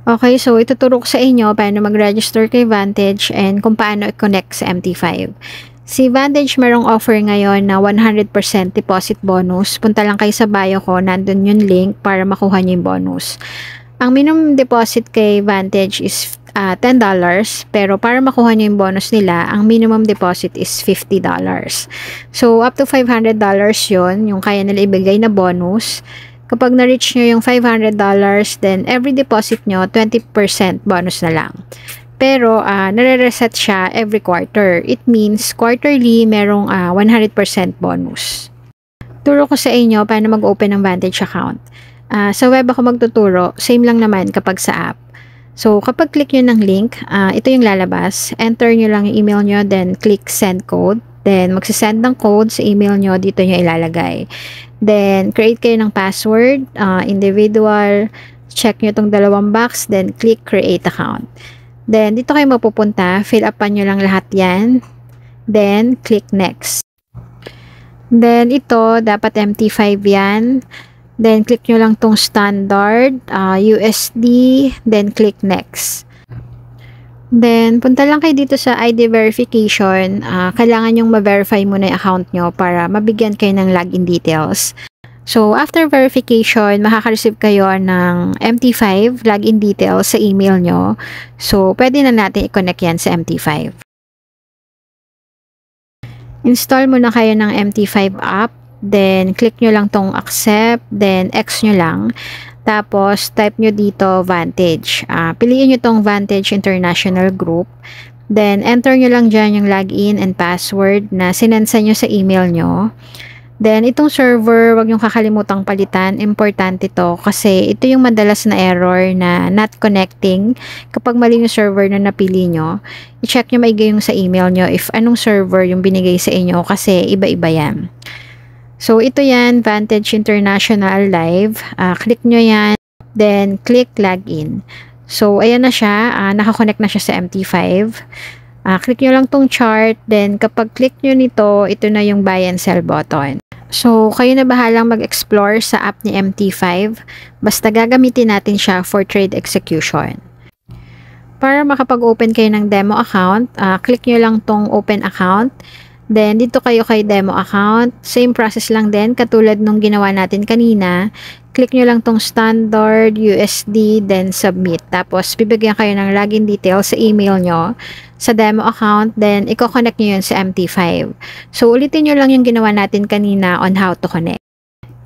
Okay, so ituturo ko sa inyo paano mag-register kay Vantage and kung paano i-connect sa MT5. Si Vantage merong offer ngayon na 100% deposit bonus. Punta lang kayo sa bio ko, nandun yung link para makuha nyo yung bonus. Ang minimum deposit kay Vantage is $10, pero para makuha nyo yung bonus nila, ang minimum deposit is $50. So, up to $500 yon yung kaya nila ibigay na bonus. Kapag na-reach nyo yung $500, then every deposit nyo, 20% bonus na lang. Pero, nare-reset siya every quarter. It means, quarterly, merong 100% bonus. Turo ko sa inyo paano mag-open ng Vantage account. Sa web ako magtuturo, same lang naman kapag sa app. So, kapag click nyo ng link, ito yung lalabas. Enter nyo lang yung email nyo, then click send code. Then, magsisend ng code sa email nyo, dito nyo ilalagay. Then, create kayo ng password, individual, check nyo itong dalawang box, then click create account. Then, dito kayo mapupunta, fill upan nyo lang lahat yan. Then, click next. Then, ito, dapat MT5 yan. Then, click nyo lang tong standard, USD, then click next. Then, punta lang kayo dito sa ID verification. Kailangan yung ma-verify muna yung account nyo para mabigyan kayo ng login details. So, after verification, makaka-receive kayo ng MT5 login details sa email nyo. So, pwede na natin i-connect yan sa MT5. Install muna kayo ng MT5 app. Then, click nyo lang tong accept. Then, X nyo lang. Tapos, type nyo dito Vantage. Piliin nyo tong Vantage International Group. Then, enter nyo lang dyan yung login and password na sinensa nyo sa email nyo. Then, itong server, wag nyo kakalimutang palitan. Importante to kasi ito yung madalas na error na not connecting. Kapag mali yung server na napili nyo, i-check nyo maigi yung sa email nyo if anong server yung binigay sa inyo kasi iba-iba yan. So, ito yan, Vantage International Live. Click nyo yan. Then, click Login. So, ayan na siya. Nakakonect na siya sa MT5. Click nyo lang tong chart. Then, kapag click nyo nito, ito na yung buy and sell button. So, kayo na bahalang mag-explore sa app ni MT5. Basta gagamitin natin siya for trade execution. Para makapag-open kayo ng demo account, click nyo lang tong open account. Then, dito kayo kay demo account. Same process lang din, katulad nung ginawa natin kanina. Click nyo lang tong standard, USD, then submit. Tapos, bibigyan kayo ng login details sa email nyo sa demo account. Then, i-connect nyo yun sa MT5. So, ulitin nyo lang yung ginawa natin kanina on how to connect.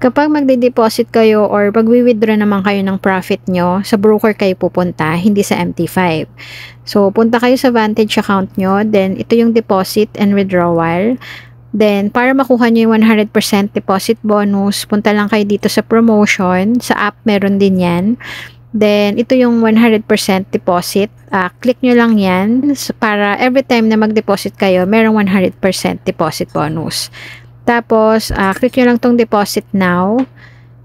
Kapag magde-deposit kayo or pag-withdraw naman kayo ng profit nyo, sa broker kayo pupunta, hindi sa MT5. So, punta kayo sa Vantage account nyo, then ito yung deposit and withdrawal. Then, para makuha nyo yung 100% deposit bonus, punta lang kayo dito sa promotion. Sa app, meron din yan. Then, ito yung 100% deposit. Click nyo lang yan para every time na mag-deposit kayo, merong 100% deposit bonus. Tapos, click nyo lang tong deposit now.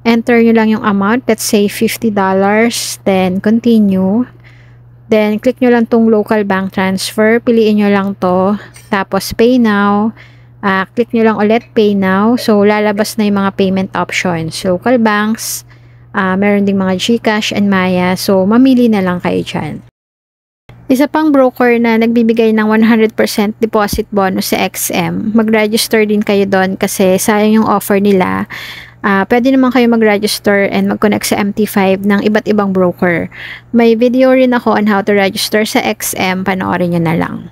Enter nyo lang yung amount. Let's say $50. Then, continue. Then, click nyo lang tong local bank transfer. Piliin nyo lang to. Tapos, pay now. Click nyo lang ulit pay now. So, lalabas na yung mga payment options. Local banks. Meron ding mga GCash and Maya. So, mamili na lang kayo dyan. Isa pang broker na nagbibigay ng 100% deposit bonus sa XM. Mag-register din kayo doon kasi sayang yung offer nila. Pwede naman kayo mag-register and mag-connect sa MT5 ng iba't ibang broker. May video rin ako on how to register sa XM. Panoorin nyo na lang.